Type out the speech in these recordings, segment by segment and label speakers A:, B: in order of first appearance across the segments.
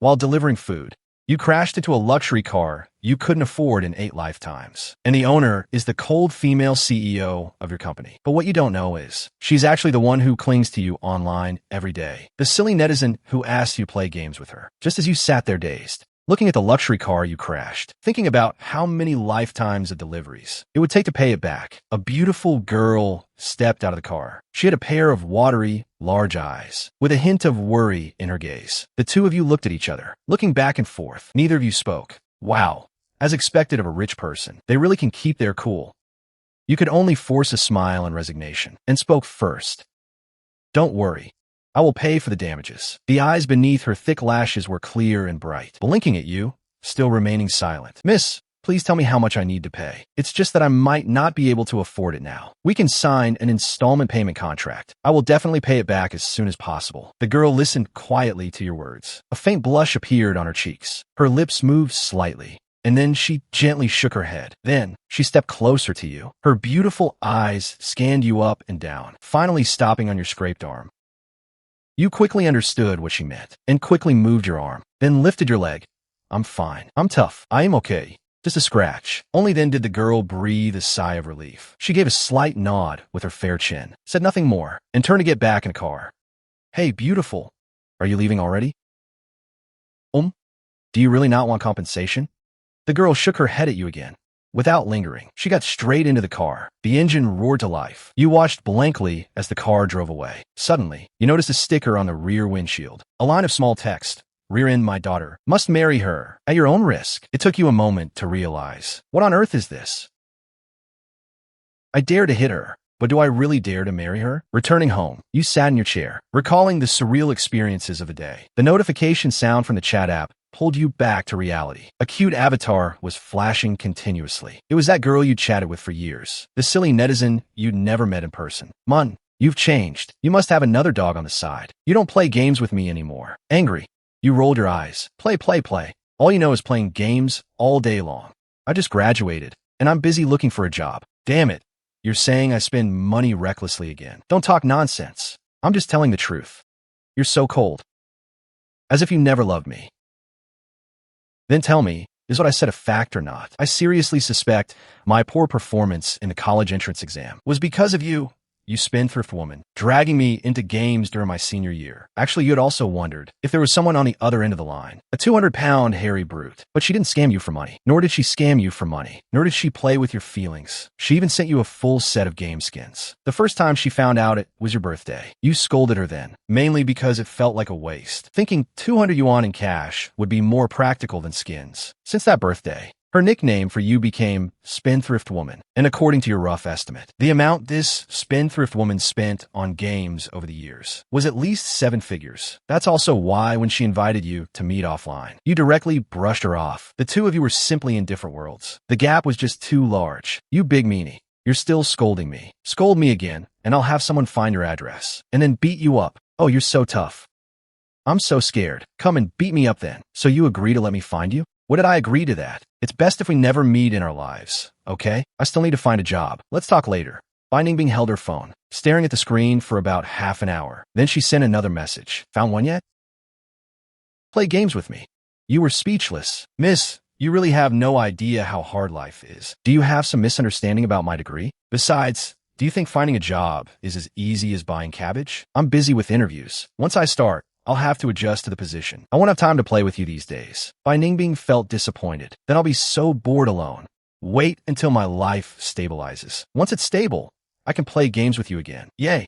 A: while delivering food. You crashed into a luxury car you couldn't afford in 8 lifetimes. And the owner is the cold female CEO of your company. But what you don't know is, she's actually the one who clings to you online every day. The silly netizen who asked you to play games with her, just as you sat there dazed, looking at the luxury car you crashed, thinking about how many lifetimes of deliveries it would take to pay it back. A beautiful girl stepped out of the car. She had a pair of watery, large eyes, with a hint of worry in her gaze. The two of you looked at each other, looking back and forth. Neither of you spoke. Wow. As expected of a rich person, they really can keep their cool. You could only force a smile and resignation, and spoke first. Don't worry. I will pay for the damages. The eyes beneath her thick lashes were clear and bright, blinking at you, still remaining silent. Miss, please tell me how much I need to pay. It's just that I might not be able to afford it now. We can sign an installment payment contract. I will definitely pay it back as soon as possible. The girl listened quietly to your words. A faint blush appeared on her cheeks. Her lips moved slightly, and then she gently shook her head. Then she stepped closer to you. Her beautiful eyes scanned you up and down, finally stopping on your scraped arm. You quickly understood what she meant, and quickly moved your arm, then lifted your leg. I'm fine. I'm tough. I am okay. Just a scratch. Only then did the girl breathe a sigh of relief. She gave a slight nod with her fair chin, said nothing more, and turned to get back in the car. Hey, beautiful. Are you leaving already? Do you really not want compensation? The girl shook her head at you again. Without lingering, she got straight into the car. The engine roared to life. You watched blankly as the car drove away. Suddenly, you noticed a sticker on the rear windshield. A line of small text. Rear end my daughter. Must marry her. At your own risk. It took you a moment to realize. What on earth is this? I dare to hit her. But do I really dare to marry her? Returning home, you sat in your chair, recalling the surreal experiences of the day. The notification sound from the chat app pulled you back to reality. A cute avatar was flashing continuously. It was that girl you chatted with for years. The silly netizen you'd never met in person. Mun, you've changed. You must have another dog on the side. You don't play games with me anymore. Angry. You rolled your eyes. Play. All you know is playing games all day long. I just graduated, and I'm busy looking for a job. Damn it. You're saying I spend money recklessly again. Don't talk nonsense. I'm just telling the truth. You're so cold. As if you never loved me. Then tell me, is what I said a fact or not? I seriously suspect my poor performance in the college entrance exam was because of you, you spendthrift woman, dragging me into games during my senior year. Actually, you had also wondered if there was someone on the other end of the line, a 200-pound hairy brute. But she didn't scam you for money, nor did she scam you for money, nor did she play with your feelings. She even sent you a full set of game skins. The first time she found out it was your birthday, you scolded her then, mainly because it felt like a waste, thinking 200 yuan in cash would be more practical than skins. Since that birthday, her nickname for you became Spendthrift Woman, and according to your rough estimate, the amount this spendthrift woman spent on games over the years was at least 7 figures. That's also why when she invited you to meet offline, you directly brushed her off. The two of you were simply in different worlds. The gap was just too large. You big meanie. You're still scolding me. Scold me again, and I'll have someone find your address, and then beat you up. Oh, you're so tough. I'm so scared. Come and beat me up then. So you agree to let me find you? What did I agree to that? It's best if we never meet in our lives, okay? I still need to find a job. Let's talk later. Bai Ningbing held her phone, staring at the screen for about half an hour. Then she sent another message. Found one yet? Play games with me. You were speechless. Miss, you really have no idea how hard life is. Do you have some misunderstanding about my degree? Besides, do you think finding a job is as easy as buying cabbage? I'm busy with interviews. Once I start, I'll have to adjust to the position. I won't have time to play with you these days. Bai Ningbing felt disappointed. Then I'll be so bored alone. Wait until my life stabilizes. Once it's stable, I can play games with you again. Yay.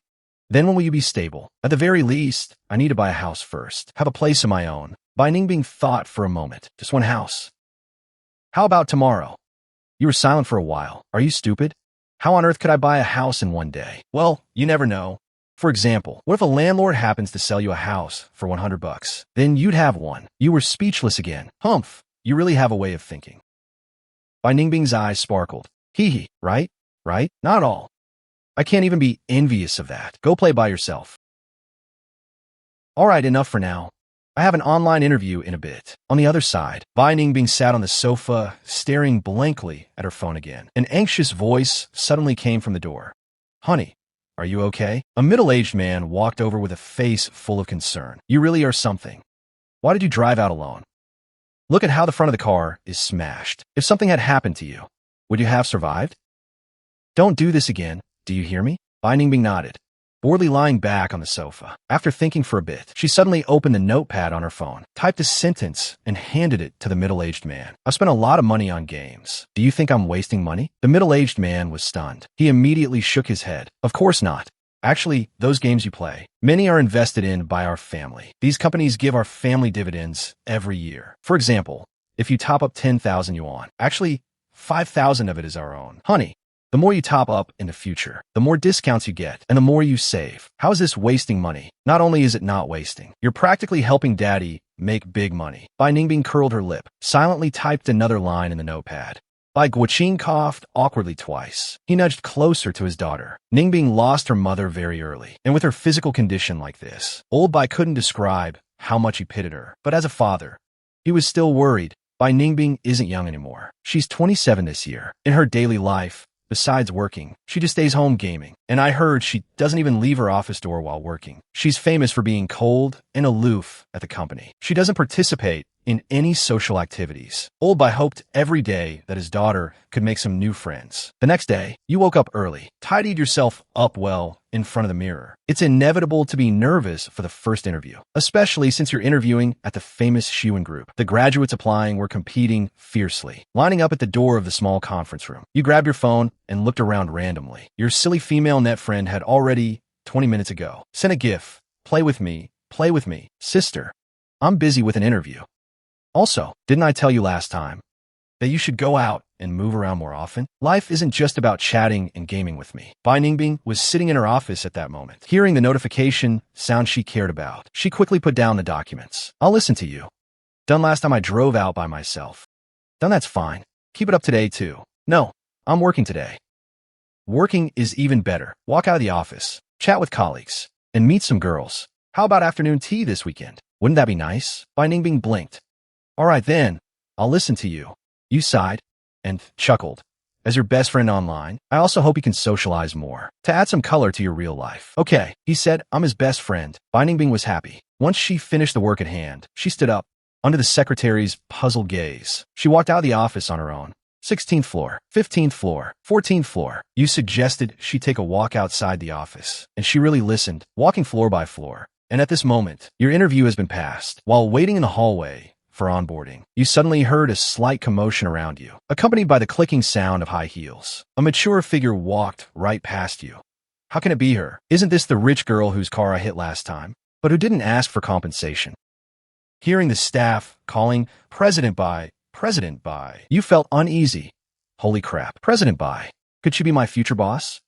A: Then when will you be stable? At the very least, I need to buy a house first. Have a place of my own. Bai Ningbing thought for a moment. Just one house. How about tomorrow? You were silent for a while. Are you stupid? How on earth could I buy a house in one day? Well, you never know. For example, what if a landlord happens to sell you a house for 100 bucks? Then you'd have one. You were speechless again. Humph, you really have a way of thinking. Bai Ningbing's eyes sparkled. Hee, right? Right? Not all. I can't even be envious of that. Go play by yourself. All right, enough for now. I have an online interview in a bit. On the other side, Bai Ningbing sat on the sofa, staring blankly at her phone again. An anxious voice suddenly came from the door. Honey, are you okay? A middle-aged man walked over with a face full of concern. You really are something. Why did you drive out alone? Look at how the front of the car is smashed. If something had happened to you, would you have survived? Don't do this again. Do you hear me? Bai Ningbing nodded, boredly lying back on the sofa. After thinking for a bit, she suddenly opened the notepad on her phone, typed a sentence, and handed it to the middle-aged man. I've spent a lot of money on games. Do you think I'm wasting money? The middle-aged man was stunned. He immediately shook his head. Of course not. Actually, those games you play, many are invested in by our family. These companies give our family dividends every year. For example, if you top up 10,000 yuan, actually, 5,000 of it is our own. Honey, the more you top up in the future, the more discounts you get, and the more you save. How is this wasting money? Not only is it not wasting, you're practically helping daddy make big money. Bai Ningbing curled her lip, silently typed another line in the notepad. Bai Guoqing coughed awkwardly twice. He nudged closer to his daughter. Ningbing lost her mother very early, and with her physical condition like this, old Bai couldn't describe how much he pitied her. But as a father, he was still worried. Bai Ningbing isn't young anymore. She's 27 this year. In her daily life, besides working, she just stays home gaming. And I heard she doesn't even leave her office door while working. She's famous for being cold and aloof at the company. She doesn't participate in any social activities. Old Bai hoped every day that his daughter could make some new friends. The next day, you woke up early, tidied yourself up well in front of the mirror. It's inevitable to be nervous for the first interview, especially since you're interviewing at the famous Xuwen group. The graduates applying were competing fiercely, lining up at the door of the small conference room. You grabbed your phone and looked around randomly. Your silly female net friend had already, 20 minutes ago, sent a gif. Play with me. Sister, I'm busy with an interview. Also, didn't I tell you last time that you should go out and move around more often? Life isn't just about chatting and gaming with me. Bai Ningbing was sitting in her office at that moment, hearing the notification sound she cared about. She quickly put down the documents. I'll listen to you. Done last time I drove out by myself. Done, that's fine. Keep it up today too. No, I'm working today. Working is even better. Walk out of the office, chat with colleagues, and meet some girls. How about afternoon tea this weekend? Wouldn't that be nice? Bai Ningbing blinked. All right then, I'll listen to you. You sighed and chuckled. As your best friend online, I also hope you can socialize more, to add some color to your real life. Okay, he said, I'm his best friend. Bai Ningbing was happy. Once she finished the work at hand, she stood up, under the secretary's puzzled gaze. She walked out of the office on her own. 16th floor, 15th floor, 14th floor. You suggested she take a walk outside the office, and she really listened, walking floor by floor. And at this moment, your interview has been passed. While waiting in the hallway for onboarding, you suddenly heard a slight commotion around you, accompanied by the clicking sound of high heels. A mature figure walked right past you. How can it be her? Isn't this the rich girl whose car I hit last time, but who didn't ask for compensation? Hearing the staff calling President Bai, you felt uneasy. Holy crap, President Bai. Could she be my future boss?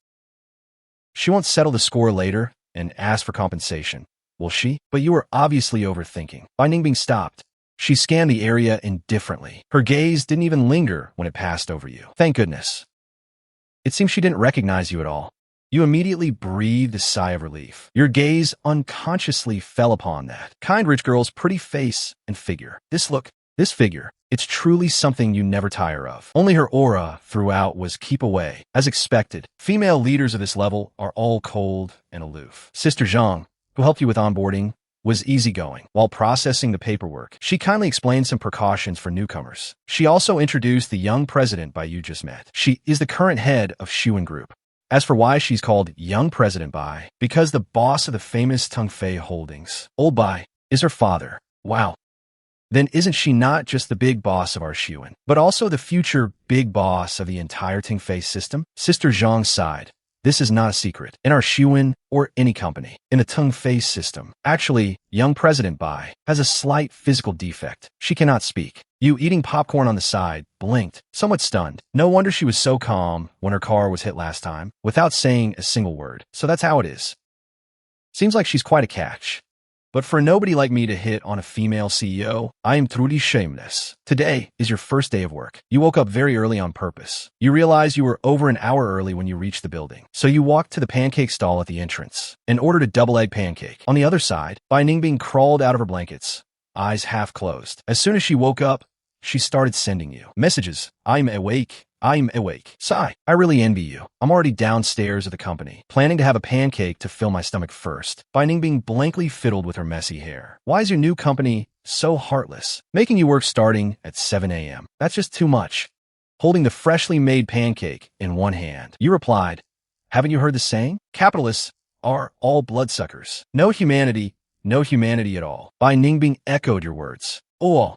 A: She won't settle the score later and ask for compensation, will she? But you were obviously overthinking. Bai Ningbing stopped. She scanned the area indifferently. Her gaze didn't even linger when it passed over you. Thank goodness. It seems she didn't recognize you at all. You immediately breathed a sigh of relief. Your gaze unconsciously fell upon that kind rich girl's pretty face and figure. This figure, it's truly something you never tire of. Only her aura throughout was keep away. As expected, female leaders of this level are all cold and aloof. Sister Zhang, who helped you with onboarding, was easygoing. While processing the paperwork, she kindly explained some precautions for newcomers. She also introduced the young president Bai you just met. She is the current head of Xuwen Group. As for why she's called Young President Bai, because the boss of the famous Tungfei Holdings, Old Bai, is her father. Wow. Then isn't she not just the big boss of our Xuwen, but also the future big boss of the entire Tungfei system? Sister Zhang sighed. This is not a secret. In our Xuwen or any company, in the Tungfei system, actually, young President Bai has a slight physical defect. She cannot speak. You, eating popcorn on the side, blinked, somewhat stunned. No wonder she was so calm when her car was hit last time, without saying a single word. So that's how it is. Seems like she's quite a catch. But for nobody like me to hit on a female CEO, I am truly shameless. Today is your first day of work. You woke up very early on purpose. You realized you were over an hour early when you reached the building. So you walked to the pancake stall at the entrance and ordered a double-egg pancake. On the other side, Bai Ningbing crawled out of her blankets, eyes half closed. As soon as she woke up, she started sending you messages. I'm awake. I'm awake. Sigh. I really envy you. I'm already downstairs at the company, planning to have a pancake to fill my stomach first. Bai Ningbing blankly fiddled with her messy hair. Why is your new company so heartless? Making you work starting at 7 a.m. That's just too much. Holding the freshly made pancake in one hand, you replied, haven't you heard the saying? Capitalists are all bloodsuckers. No humanity at all. Bai Ningbing echoed your words. Oh,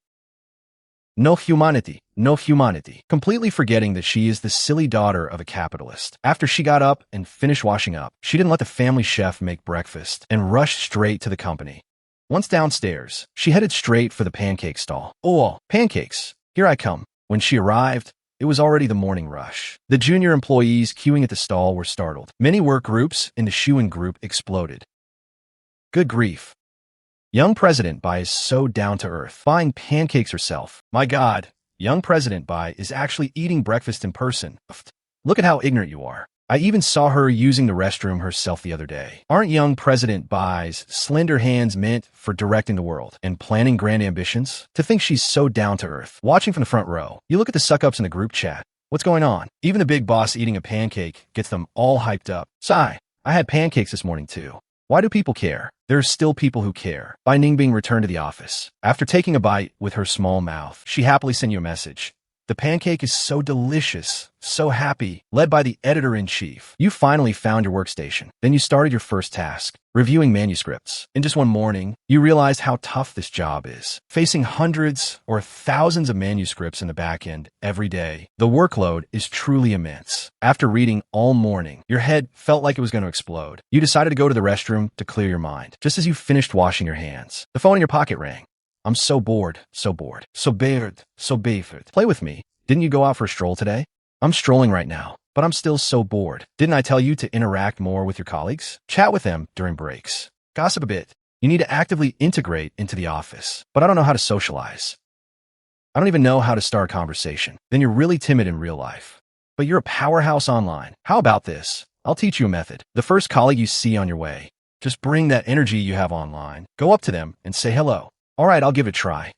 A: no humanity, no humanity. Completely forgetting that she is the silly daughter of a capitalist. After she got up and finished washing up, she didn't let the family chef make breakfast and rushed straight to the company. Once downstairs, she headed straight for the pancake stall. Oh, pancakes, here I come. When she arrived, it was already the morning rush. The junior employees queuing at the stall were startled. Many work groups in the Xuwen group exploded. Good grief. Young President Bai is so down to earth, buying pancakes herself. My God, young President Bai is actually eating breakfast in person. Look at how ignorant you are. I even saw her using the restroom herself the other day. Aren't young President Bai's slender hands meant for directing the world and planning grand ambitions? To think she's so down to earth. Watching from the front row, you look at the suck-ups in the group chat. What's going on? Even the big boss eating a pancake gets them all hyped up. Sigh, I had pancakes this morning too. Why do people care? There are still people who care. Bai Ningbing returned to the office. After taking a bite with her small mouth, she happily sent you a message. The pancake is so delicious, so happy, led by the editor-in-chief. You finally found your workstation. Then you started your first task, reviewing manuscripts. In just one morning, you realized how tough this job is. Facing hundreds or thousands of manuscripts in the back end every day, the workload is truly immense. After reading all morning, your head felt like it was going to explode. You decided to go to the restroom to clear your mind. Just as you finished washing your hands, the phone in your pocket rang. I'm so bored, so bored. So bored, so bored. Play with me. Didn't you go out for a stroll today? I'm strolling right now, but I'm still so bored. Didn't I tell you to interact more with your colleagues? Chat with them during breaks. Gossip a bit. You need to actively integrate into the office, but I don't know how to socialize. I don't even know how to start a conversation. Then you're really timid in real life, but you're a powerhouse online. How about this? I'll teach you a method. The first colleague you see on your way, just bring that energy you have online. Go up to them and say hello. All right, I'll give it a try.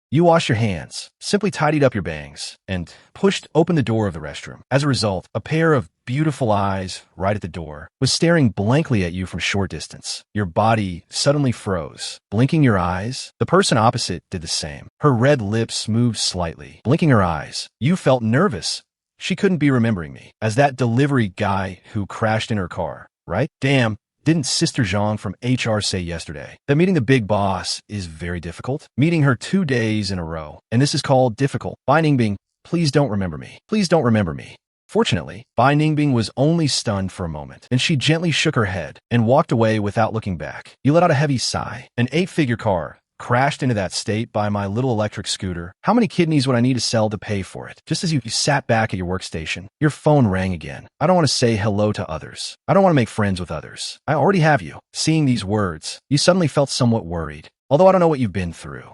A: You washed your hands, simply tidied up your bangs, and pushed open the door of the restroom. As a result, a pair of beautiful eyes right at the door was staring blankly at you from short distance. Your body suddenly froze. Blinking your eyes, the person opposite did the same. Her red lips moved slightly. Blinking her eyes, you felt nervous. She couldn't be remembering me as that delivery guy who crashed in her car, right? Damn. Didn't Sister Zhang from HR say yesterday that meeting the big boss is very difficult? Meeting her 2 days in a row, and this is called difficult. Bai Ningbing, please don't remember me. Please don't remember me. Fortunately, Bai Ningbing was only stunned for a moment, and she gently shook her head and walked away without looking back. You let out a heavy sigh. An 8-figure car crashed into that state by my little electric scooter. How many kidneys would I need to sell to pay for it? Just as you sat back at your workstation, your phone rang again. I don't want to say hello to others. I don't want to make friends with others. I already have you. Seeing these words, you suddenly felt somewhat worried, although I don't know what you've been through.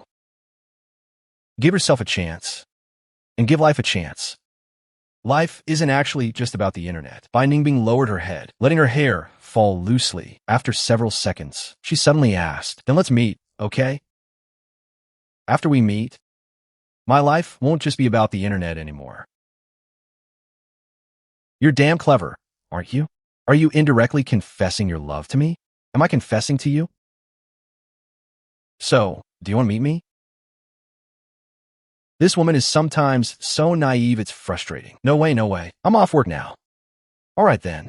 A: Give yourself a chance, and give life a chance. Life isn't actually just about the internet. Bai Ningbing lowered her head, letting her hair fall loosely. After several seconds, she suddenly asked, then let's meet, okay? After we meet, my life won't just be about the internet anymore. You're damn clever, aren't you? Are you indirectly confessing your love to me? Am I confessing to you? So, do you want to meet me? This woman is sometimes so naive it's frustrating. No way, no way. I'm off work now. All right then.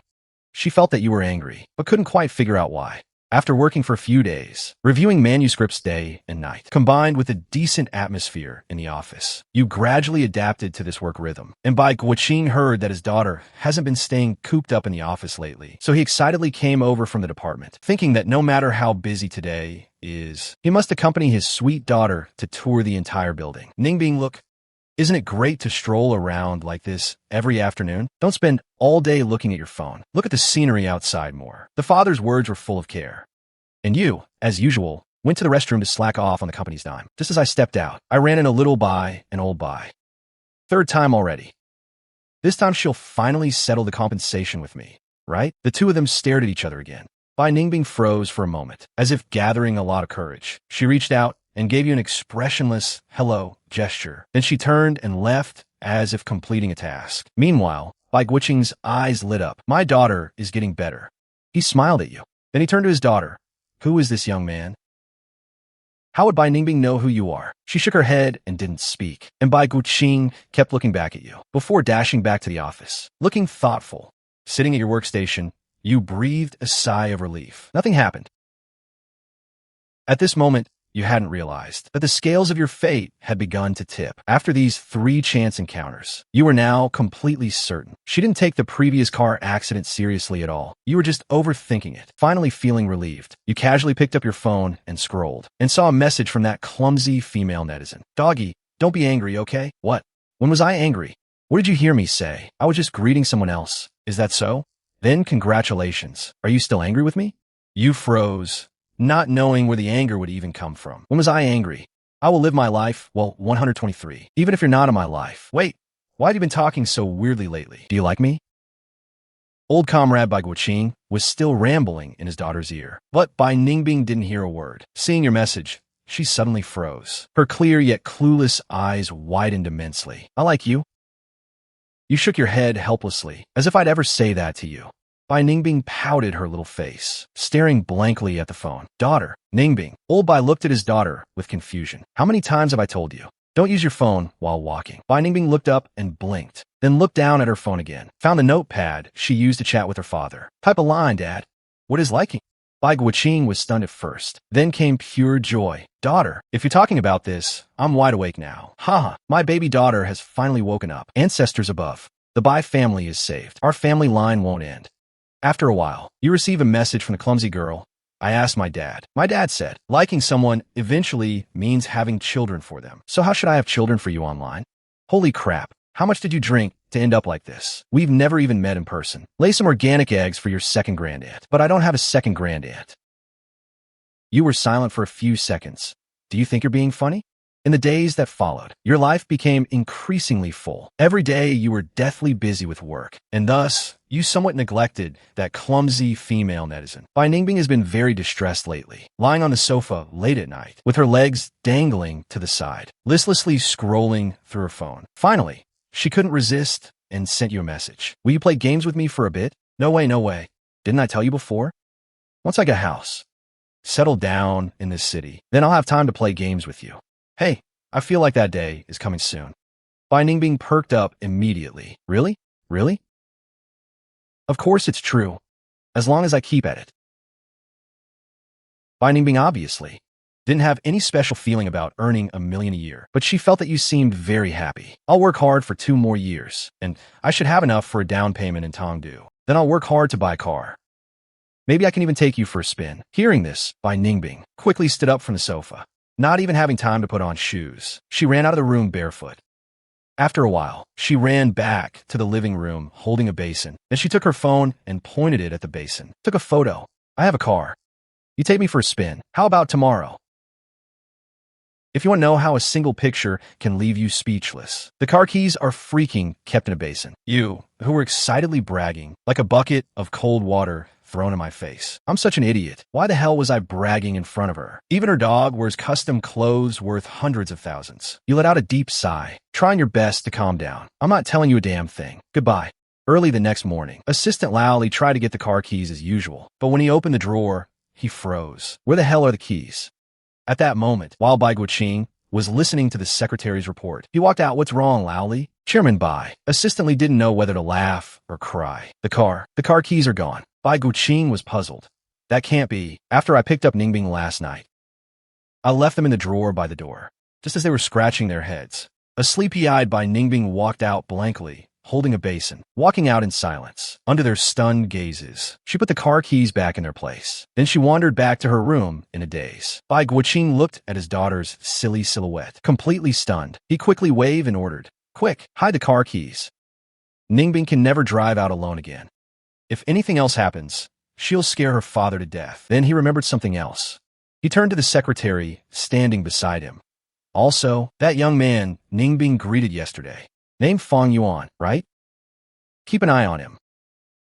A: She felt that you were angry, but couldn't quite figure out why. After working for a few days, reviewing manuscripts day and night, combined with a decent atmosphere in the office, you gradually adapted to this work rhythm. And Bai Guoqing heard that his daughter hasn't been staying cooped up in the office lately, so he excitedly came over from the department, thinking that no matter how busy today is, he must accompany his sweet daughter to tour the entire building. Ningbing, look, isn't it great to stroll around like this every afternoon? Don't spend all day looking at your phone. Look at the scenery outside more. The father's words were full of care. And you, as usual, went to the restroom to slack off on the company's dime. Just as I stepped out, I ran in a little Bai and old Bai. Third time already. This time she'll finally settle the compensation with me, right? The two of them stared at each other again. Bai Ningbing froze for a moment, as if gathering a lot of courage. She reached out and gave you an expressionless hello gesture. Then she turned and left as if completing a task. Meanwhile, Bai Guqing's eyes lit up. My daughter is getting better. He smiled at you. Then he turned to his daughter. Who is this young man? How would Bai Ningbing know who you are? She shook her head and didn't speak. And Bai Guqing kept looking back at you before dashing back to the office. Looking thoughtful. Sitting at your workstation, you breathed a sigh of relief. Nothing happened. At this moment, you hadn't realized that the scales of your fate had begun to tip. After these 3 chance encounters, you were now completely certain. She didn't take the previous car accident seriously at all. You were just overthinking it. Finally feeling relieved, you casually picked up your phone and scrolled, and saw a message from that clumsy female netizen. Doggy, don't be angry, okay? What? When was I angry? What did you hear me say? I was just greeting someone else. Is that so? Then congratulations. Are you still angry with me? You froze, not knowing where the anger would even come from. When was I angry? I will live my life, well, 123. Even if you're not in my life. Wait, why have you been talking so weirdly lately? Do you like me? Old comrade Bai Guqing was still rambling in his daughter's ear. But Bai Ningbing didn't hear a word. Seeing your message, she suddenly froze. Her clear yet clueless eyes widened immensely. I like you. You shook your head helplessly, as if I'd ever say that to you. Bai Ningbing pouted her little face, staring blankly at the phone. Daughter, Ningbing. Old Bai looked at his daughter with confusion. How many times have I told you? Don't use your phone while walking. Bai Ningbing looked up and blinked, then looked down at her phone again. Found the notepad she used to chat with her father. Type a line, Dad. What is liking? Bai Guqing was stunned at first. Then came pure joy. Daughter, if you're talking about this, I'm wide awake now. Haha, my baby daughter has finally woken up. Ancestors above. The Bai family is saved. Our family line won't end. After a while, you receive a message from the clumsy girl. I asked my dad. My dad said, liking someone eventually means having children for them. So how should I have children for you online? Holy crap. How much did you drink to end up like this? We've never even met in person. Lay some organic eggs for your second grandaunt. But I don't have a second grandaunt. You were silent for a few seconds. Do you think you're being funny? In the days that followed, your life became increasingly full. Every day you were deathly busy with work, and thus, you somewhat neglected that clumsy female netizen. Bai Ningbing has been very distressed lately, lying on the sofa late at night, with her legs dangling to the side, listlessly scrolling through her phone. Finally, she couldn't resist and sent you a message. Will you play games with me for a bit? No way, no way. Didn't I tell you before? Once I get a house, settle down in this city, then I'll have time to play games with you. Hey, I feel like that day is coming soon. Bai Ningbing perked up immediately. Really? Really? Of course it's true, as long as I keep at it. Bai Ningbing obviously didn't have any special feeling about earning $1 million a year, but she felt that you seemed very happy. I'll work hard for 2 more years, and I should have enough for a down payment in Tongdu. Then I'll work hard to buy a car. Maybe I can even take you for a spin. Hearing this, Bai Ningbing quickly stood up from the sofa. Not even having time to put on shoes, she ran out of the room barefoot. After a while, she ran back to the living room holding a basin. Then she took her phone and pointed it at the basin. Took a photo. I have a car. You take me for a spin. How about tomorrow? If you want to know how a single picture can leave you speechless, the car keys are freaking kept in a basin. You, who were excitedly bragging, like a bucket of cold water thrown in my face. I'm such an idiot. Why the hell was I bragging in front of her? Even her dog wears custom clothes worth hundreds of thousands. You let out a deep sigh, trying your best to calm down. I'm not telling you a damn thing. Goodbye. Early the next morning, Assistant Lowley tried to get the car keys as usual, but when he opened the drawer, he froze. Where the hell are the keys? At that moment, while Bai Guqing was listening to the secretary's report, he walked out. What's wrong, Lowley? Chairman Bai assistantly didn't know whether to laugh or cry. The car keys are gone. Bai Guqing was puzzled. That can't be. After I picked up Ningbing last night, I left them in the drawer by the door. Just as they were scratching their heads, a sleepy-eyed Bai Ningbing walked out blankly, holding a basin, walking out in silence. Under their stunned gazes, she put the car keys back in their place. Then she wandered back to her room in a daze. Bai Guqing looked at his daughter's silly silhouette, completely stunned. He quickly waved and ordered, "Quick, hide the car keys. Ningbing can never drive out alone again. If anything else happens, she'll scare her father to death." Then he remembered something else. He turned to the secretary standing beside him. Also, that young man Ningbing greeted yesterday, named Fang Yuan, right? Keep an eye on him.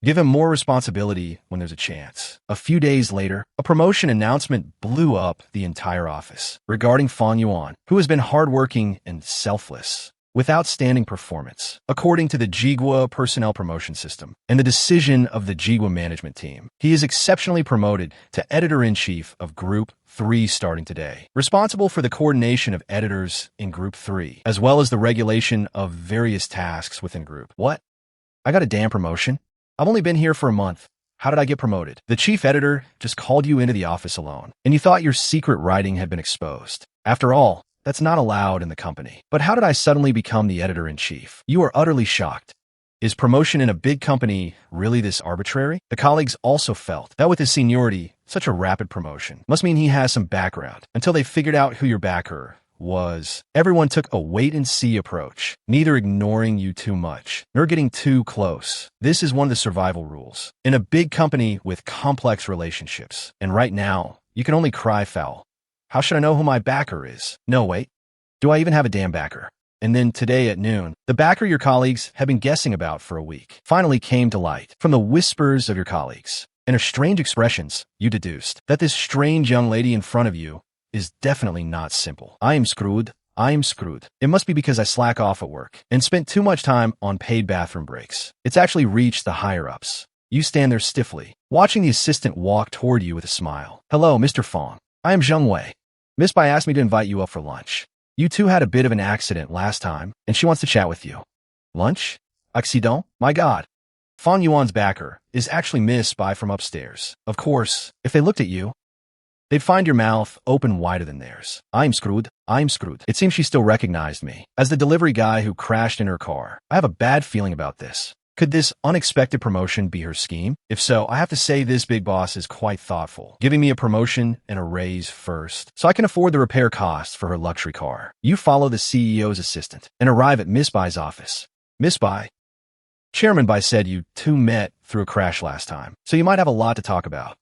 A: Give him more responsibility when there's a chance. A few days later, a promotion announcement blew up the entire office regarding Fang Yuan, who has been hardworking and selfless. with outstanding performance, according to the Jigwa personnel promotion system and the decision of the Jigwa management team. He is exceptionally promoted to editor-in-chief of Group 3 starting today, responsible for the coordination of editors in Group 3, as well as the regulation of various tasks within Group. What? I got a damn promotion? I've only been here for a month. How did I get promoted? The chief editor just called you into the office alone, and you thought your secret writing had been exposed. After all, that's not allowed in the company. But how did I suddenly become the editor-in-chief? You are utterly shocked. Is promotion in a big company really this arbitrary? The colleagues also felt that with his seniority, such a rapid promotion must mean he has some background. Until they figured out who your backer was, everyone took a wait-and-see approach, neither ignoring you too much, nor getting too close. This is one of the survival rules in a big company with complex relationships. And right now, you can only cry foul. How should I know who my backer is? No, wait. Do I even have a damn backer? And then today at noon, the backer your colleagues have been guessing about for a week finally came to light. From the whispers of your colleagues and her strange expressions, you deduced that this strange young lady in front of you is definitely not simple. I am screwed. I am screwed. It must be because I slack off at work and spent too much time on paid bathroom breaks. It's actually reached the higher-ups. You stand there stiffly, watching the assistant walk toward you with a smile. Hello, Mr. Fang. I am Zheng Wei. Miss Bai asked me to invite you up for lunch. You two had a bit of an accident last time, and she wants to chat with you. Lunch? Accident? My God. Fang Yuan's backer is actually Miss Bai from upstairs. Of course, if they looked at you, they'd find your mouth open wider than theirs. I'm screwed. I'm screwed. It seems she still recognized me as the delivery guy who crashed in her car. I have a bad feeling about this. Could this unexpected promotion be her scheme? If so, I have to say this big boss is quite thoughtful, giving me a promotion and a raise first, so I can afford the repair costs for her luxury car. You follow the CEO's assistant and arrive at Miss Bai's office. Miss Bai, Chairman Bai said you two met through a crash last time, so you might have a lot to talk about.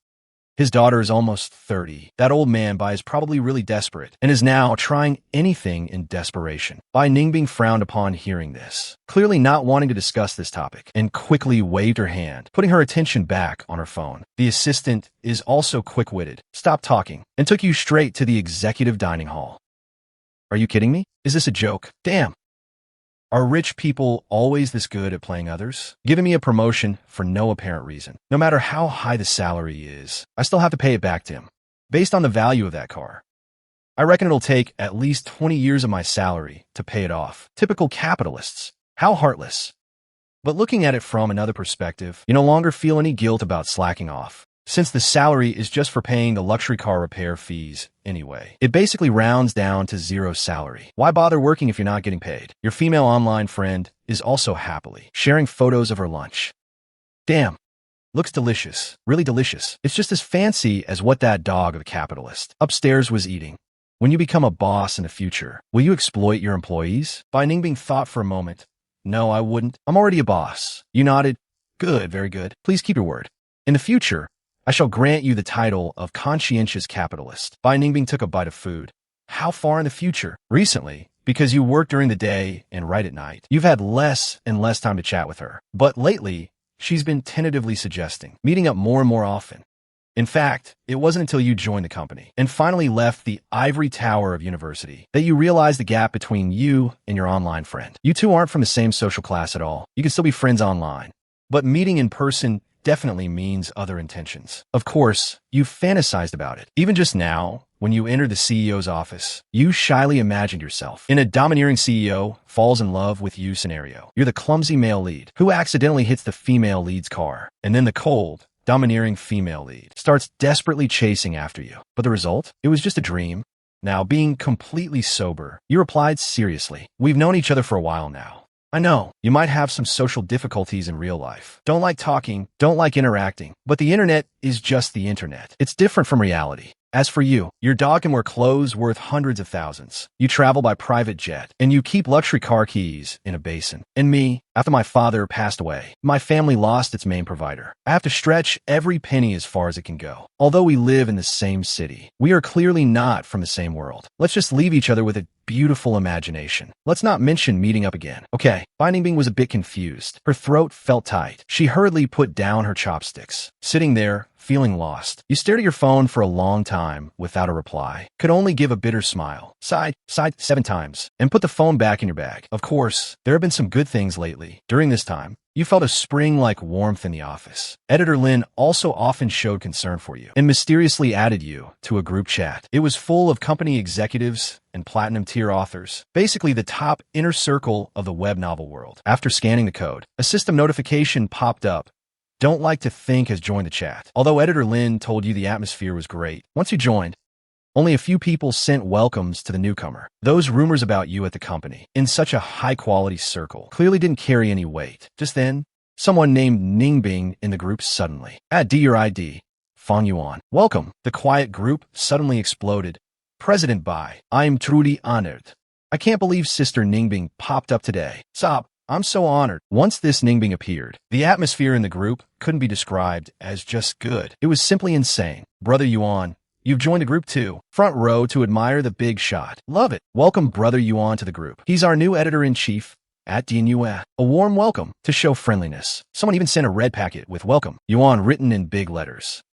A: His daughter is almost 30. That old man, Bai, is probably really desperate and is now trying anything in desperation. Bai Ningbing frowned upon hearing this, clearly not wanting to discuss this topic, and quickly waved her hand, putting her attention back on her phone. The assistant is also quick-witted, stopped talking, and took you straight to the executive dining hall. Are you kidding me? Is this a joke? Damn. Are rich people always this good at playing others? Giving me a promotion for no apparent reason. No matter how high the salary is, I still have to pay it back to him, based on the value of that car. I reckon it'll take at least 20 years of my salary to pay it off. Typical capitalists. How heartless. But looking at it from another perspective, you no longer feel any guilt about slacking off, since the salary is just for paying the luxury car repair fees anyway. It basically rounds down to zero salary. Why bother working if you're not getting paid? Your female online friend is also happily sharing photos of her lunch. Damn. Looks delicious. Really delicious. It's just as fancy as what that dog of a capitalist upstairs was eating. When you become a boss in the future, will you exploit your employees? Bai Ningbing thought for a moment. No, I wouldn't. I'm already a boss. You nodded. Good, very good. Please keep your word. In the future, I shall grant you the title of conscientious capitalist. Bai Ningbing took a bite of food. How far in the future? Recently, because you work during the day and write at night, you've had less and less time to chat with her. But lately, she's been tentatively suggesting meeting up more and more often. In fact, it wasn't until you joined the company and finally left the ivory tower of university that you realized the gap between you and your online friend. You two aren't from the same social class at all. You can still be friends online, but meeting in person definitely means other intentions. Of course, you've fantasized about it. Even just now, when you entered the CEO's office, you shyly imagined yourself in a domineering CEO falls in love with you scenario. You're the clumsy male lead who accidentally hits the female lead's car, and then the cold, domineering female lead starts desperately chasing after you. But the result? It was just a dream. Now, being completely sober, you replied seriously. We've known each other for a while now. I know, you might have some social difficulties in real life. Don't like talking, don't like interacting, but the internet is just the internet. It's different from reality. As for you, your dog can wear clothes worth hundreds of thousands. You travel by private jet, and you keep luxury car keys in a basin. And me, after my father passed away, my family lost its main provider. I have to stretch every penny as far as it can go. Although we live in the same city, we are clearly not from the same world. Let's just leave each other with a beautiful imagination. Let's not mention meeting up again. Okay, Bai Ningbing was a bit confused. Her throat felt tight. She hurriedly put down her chopsticks. Sitting there, feeling lost. You stared at your phone for a long time without a reply, could only give a bitter smile, sighed 7 times, and put the phone back in your bag. Of course, there have been some good things lately. During this time, you felt a spring-like warmth in the office. Editor Lin also often showed concern for you and mysteriously added you to a group chat. It was full of company executives and platinum-tier authors, basically the top inner circle of the web novel world. After scanning the code, a system notification popped up. Don't like to think has joined the chat. Although Editor Lin told you the atmosphere was great, once you joined, only a few people sent welcomes to the newcomer. Those rumors about you at the company, in such a high-quality circle, clearly didn't carry any weight. Just then, someone named Ningbing in the group suddenly. Add your ID, Fang Yuan. Welcome. The quiet group suddenly exploded. President Bai, I'm truly honored. I can't believe Sister Ningbing popped up today. Stop. I'm so honored. Once this Ningbing appeared, the atmosphere in the group couldn't be described as just good. It was simply insane. Brother Yuan, you've joined the group too. Front row to admire the big shot. Love it. Welcome Brother Yuan to the group. He's our new editor-in-chief at Manhua. A warm welcome to show friendliness. Someone even sent a red packet with welcome Yuan written in big letters.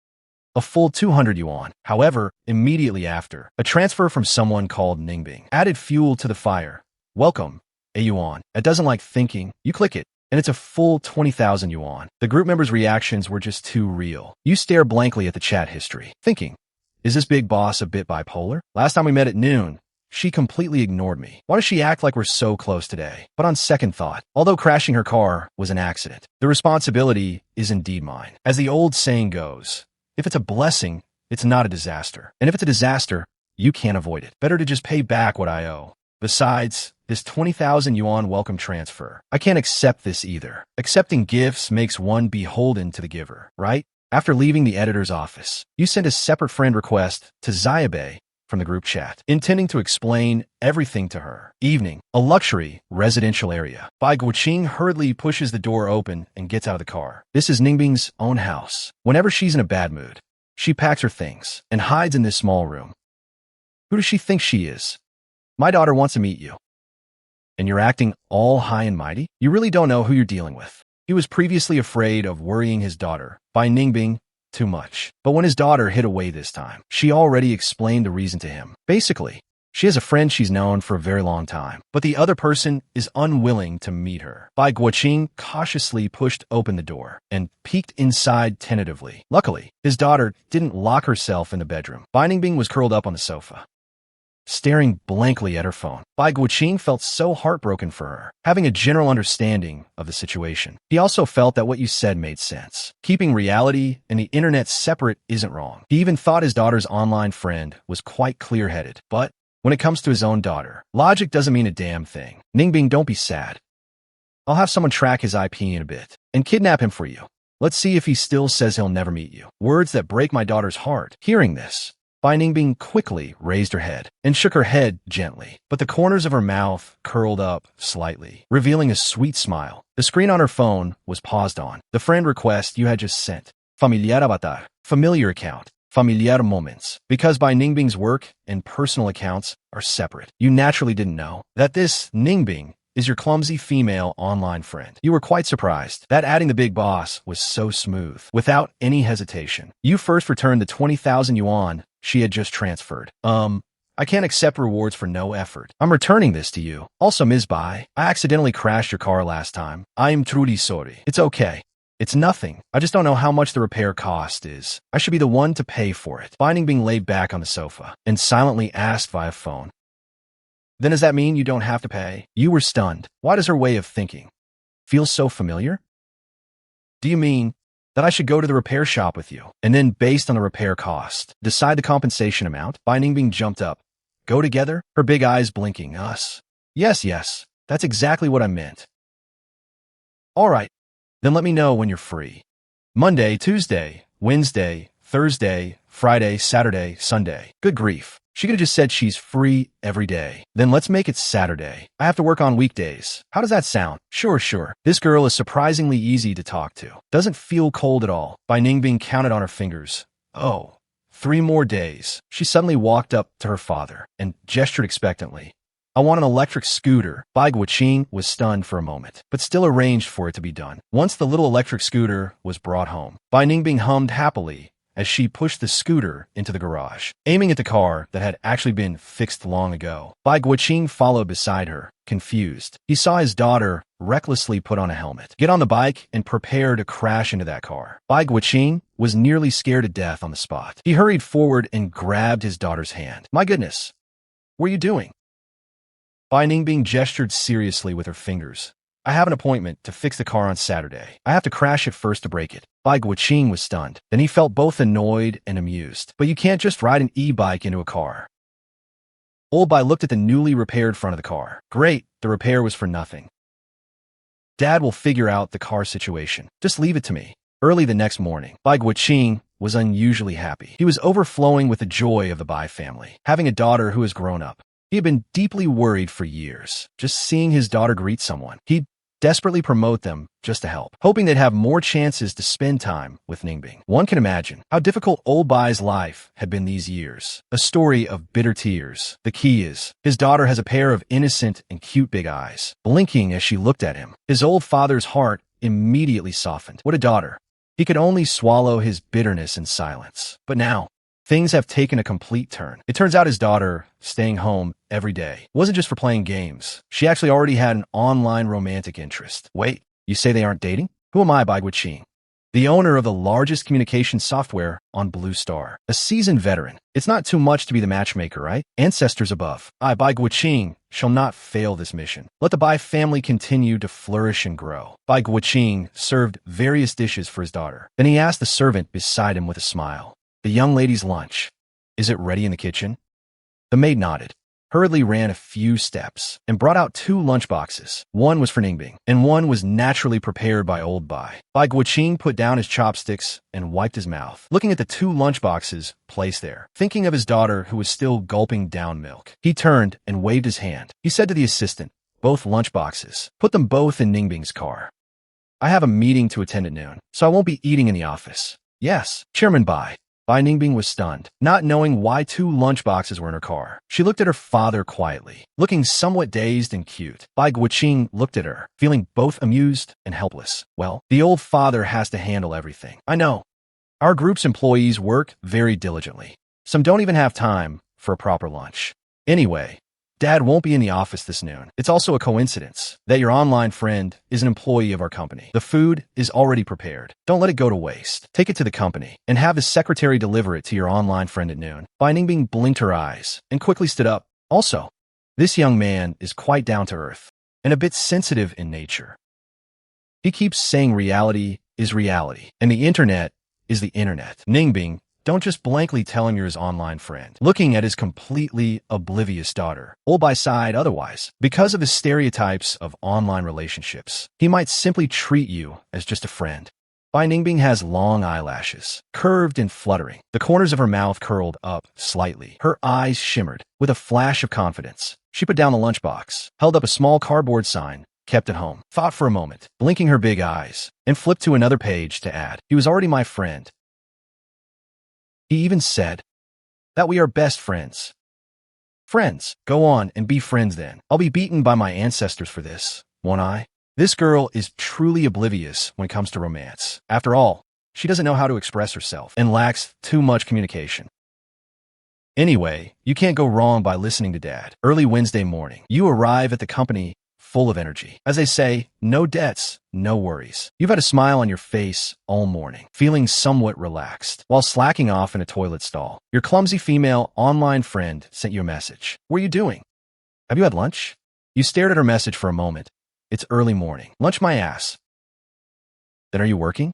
A: A full 200 yuan. However, immediately after, a transfer from someone called Ningbing added fuel to the fire. Welcome, a yuan. It doesn't like thinking. You click it, and it's a full 20,000 yuan. The group members' reactions were just too real. You stare blankly at the chat history, thinking, is this big boss a bit bipolar? Last time we met at noon, she completely ignored me. Why does she act like we're so close today? But on second thought, although crashing her car was an accident, the responsibility is indeed mine. As the old saying goes, if it's a blessing, it's not a disaster. And if it's a disaster, you can't avoid it. Better to just pay back what I owe. Besides, this 20,000 yuan welcome transfer, I can't accept this either. Accepting gifts makes one beholden to the giver, right? After leaving the editor's office, you sent a separate friend request to Xiaobei from the group chat, intending to explain everything to her. Evening, a luxury residential area. Bai Guoqing hurriedly pushes the door open and gets out of the car. This is Ningbing's own house. Whenever she's in a bad mood, she packs her things and hides in this small room. Who does she think she is? My daughter wants to meet you. And you're acting all high and mighty? You really don't know who you're dealing with. He was previously afraid of worrying his daughter, Bai Ningbing, too much. But when his daughter hid away this time, she already explained the reason to him. Basically, she has a friend she's known for a very long time, but the other person is unwilling to meet her. Bai Guoqing cautiously pushed open the door and peeked inside tentatively. Luckily, his daughter didn't lock herself in the bedroom. Bai Ningbing was curled up on the sofa, staring blankly at her phone. Bai Guoqing felt so heartbroken for her, having a general understanding of the situation. He also felt that what you said made sense. Keeping reality and the internet separate isn't wrong. He even thought his daughter's online friend was quite clear-headed. But when it comes to his own daughter, logic doesn't mean a damn thing. Ningbing, don't be sad. I'll have someone track his IP in a bit and kidnap him for you. Let's see if he still says he'll never meet you. Words that break my daughter's heart. Hearing this, Bai Ningbing quickly raised her head and shook her head gently, but the corners of her mouth curled up slightly, revealing a sweet smile. The screen on her phone was paused on. The friend request you had just sent. Familiar avatar. Familiar account. Familiar moments. Because Bai Ningbing's work and personal accounts are separate, you naturally didn't know that this Ningbing is your clumsy female online friend. You were quite surprised that adding the big boss was so smooth. Without any hesitation, you first returned the 20,000 yuan she had just transferred. I can't accept rewards for no effort. I'm returning this to you. Also, Ms. Bai, I accidentally crashed your car last time. I'm truly sorry. It's okay. It's nothing. I just don't know how much the repair cost is. I should be the one to pay for it. Bai Ningbing laid back on the sofa and silently asked via phone. Then does that mean you don't have to pay? You were stunned. Why does her way of thinking feel so familiar? Do you mean that I should go to the repair shop with you, and then based on the repair cost, decide the compensation amount? Bai Ningbing jumped up. Go together? Her big eyes blinking. Us? Yes. That's exactly what I meant. All right. Then let me know when you're free. Monday, Tuesday, Wednesday, Thursday, Friday, Saturday, Sunday. Good grief. She could have just said she's free every day. Then let's make it Saturday. I have to work on weekdays. How does that sound? Sure. This girl is surprisingly easy to talk to. Doesn't feel cold at all. Bai Ningbing counted on her fingers. Oh, 3 more days. She suddenly walked up to her father and gestured expectantly. I want an electric scooter. Bai Guoqing was stunned for a moment, but still arranged for it to be done. Once the little electric scooter was brought home, Bai Ningbing hummed happily as she pushed the scooter into the garage, aiming at the car that had actually been fixed long ago. Bai Guoqing followed beside her, confused. He saw his daughter recklessly put on a helmet, get on the bike, and prepare to crash into that car. Bai Guoqing was nearly scared to death on the spot. He hurried forward and grabbed his daughter's hand. "My goodness, what are you doing?" Bai Ningbing gestured seriously with her fingers. "I have an appointment to fix the car on Saturday. I have to crash it first to break it." Bai Guoqing was stunned. Then he felt both annoyed and amused. "But you can't just ride an e-bike into a car." Old Bai looked at the newly repaired front of the car. "Great, the repair was for nothing. Dad will figure out the car situation. Just leave it to me." Early the next morning, Bai Guoqing was unusually happy. He was overflowing with the joy of the Bai family, having a daughter who has grown up. He had been deeply worried for years, just seeing his daughter greet someone. He'd desperately promote them just to help, hoping they'd have more chances to spend time with Ningbing. One can imagine how difficult old Bai's life had been these years. A story of bitter tears. The key is, his daughter has a pair of innocent and cute big eyes, blinking as she looked at him. His old father's heart immediately softened. What a daughter. He could only swallow his bitterness in silence. But now, things have taken a complete turn. It turns out his daughter, staying home every day, wasn't just for playing games. She actually already had an online romantic interest. Wait, you say they aren't dating? Who am I, Bai Guoqing? The owner of the largest communication software on Blue Star. A seasoned veteran. It's not too much to be the matchmaker, right? Ancestors above. I, Bai Guoqing, shall not fail this mission. Let the Bai family continue to flourish and grow. Bai Guoqing served various dishes for his daughter. Then he asked the servant beside him with a smile, "The young lady's lunch. Is it ready in the kitchen?" The maid nodded, hurriedly ran a few steps, and brought out 2 lunchboxes. One was for Ningbing, and one was naturally prepared by old Bai. Bai Guoqing put down his chopsticks and wiped his mouth, looking at the 2 lunchboxes placed there, thinking of his daughter who was still gulping down milk. He turned and waved his hand. He said to the assistant, "Both lunchboxes. Put them both in Ningbing's car. I have a meeting to attend at noon, so I won't be eating in the office." "Yes, Chairman Bai." Bai Ningbing was stunned, not knowing why 2 lunchboxes were in her car. She looked at her father quietly, looking somewhat dazed and cute. Bai Guoqing looked at her, feeling both amused and helpless. "Well, the old father has to handle everything. I know. Our group's employees work very diligently. Some don't even have time for a proper lunch. Anyway, Dad won't be in the office this noon. It's also a coincidence that your online friend is an employee of our company. The food is already prepared. Don't let it go to waste. Take it to the company and have the secretary deliver it to your online friend at noon." Bai Ningbing blinked her eyes and quickly stood up. Also, this young man is quite down to earth and a bit sensitive in nature. He keeps saying reality is reality and the internet is the internet. Ningbing, don't just blankly tell him you're his online friend. Looking at his completely oblivious daughter, old Bai sighed otherwise. Because of his stereotypes of online relationships, he might simply treat you as just a friend. Bai Ningbing has long eyelashes, curved and fluttering. The corners of her mouth curled up slightly. Her eyes shimmered with a flash of confidence. She put down the lunchbox, held up a small cardboard sign, "Kept at home," thought for a moment, blinking her big eyes, and flipped to another page to add, "He was already my friend. He even said that we are best friends." "Friends, go on and be friends then. I'll be beaten by my ancestors for this, won't I?" This girl is truly oblivious when it comes to romance. After all, she doesn't know how to express herself and lacks too much communication. Anyway, you can't go wrong by listening to Dad. Early Wednesday morning, you arrive at the company full of energy. As they say, no debts, no worries. You've had a smile on your face all morning, feeling somewhat relaxed, while slacking off in a toilet stall. Your clumsy female online friend sent you a message. "What are you doing? Have you had lunch?" You stared at her message for a moment. "It's early morning. Lunch my ass." "Then are you working?"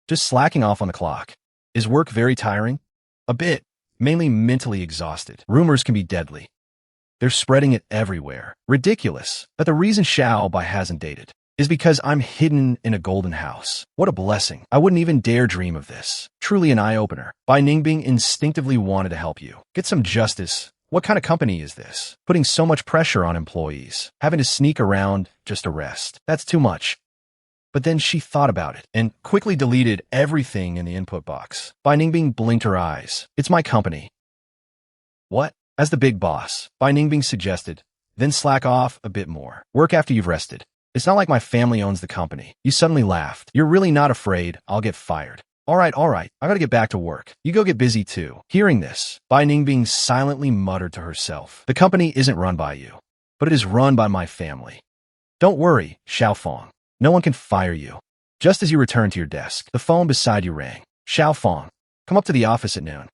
A: "Just slacking off on the clock." "Is work very tiring?" "A bit, mainly mentally exhausted. Rumors can be deadly. They're spreading it everywhere. Ridiculous. But the reason Xiao Bai hasn't dated is because I'm hidden in a golden house. What a blessing. I wouldn't even dare dream of this. Truly an eye-opener. Bai Ningbing instinctively wanted to help you. Get some justice. What kind of company is this? Putting so much pressure on employees. Having to sneak around just to rest. That's too much. But then she thought about it and quickly deleted everything in the input box. Bai Ningbing blinked her eyes. "It's my company." "What?" As the big boss, Bai Ningbing suggested, "Then slack off a bit more. Work after you've rested. It's not like my family owns the company." You suddenly laughed. "You're really not afraid I'll get fired?" All right, I gotta get back to work. You go get busy too. Hearing this, Bai Ningbing silently muttered to herself, the company isn't run by you, but it is run by my family. Don't worry, Xiaofeng. No one can fire you. Just as you returned to your desk, the phone beside you rang. Xiaofeng, come up to the office at noon.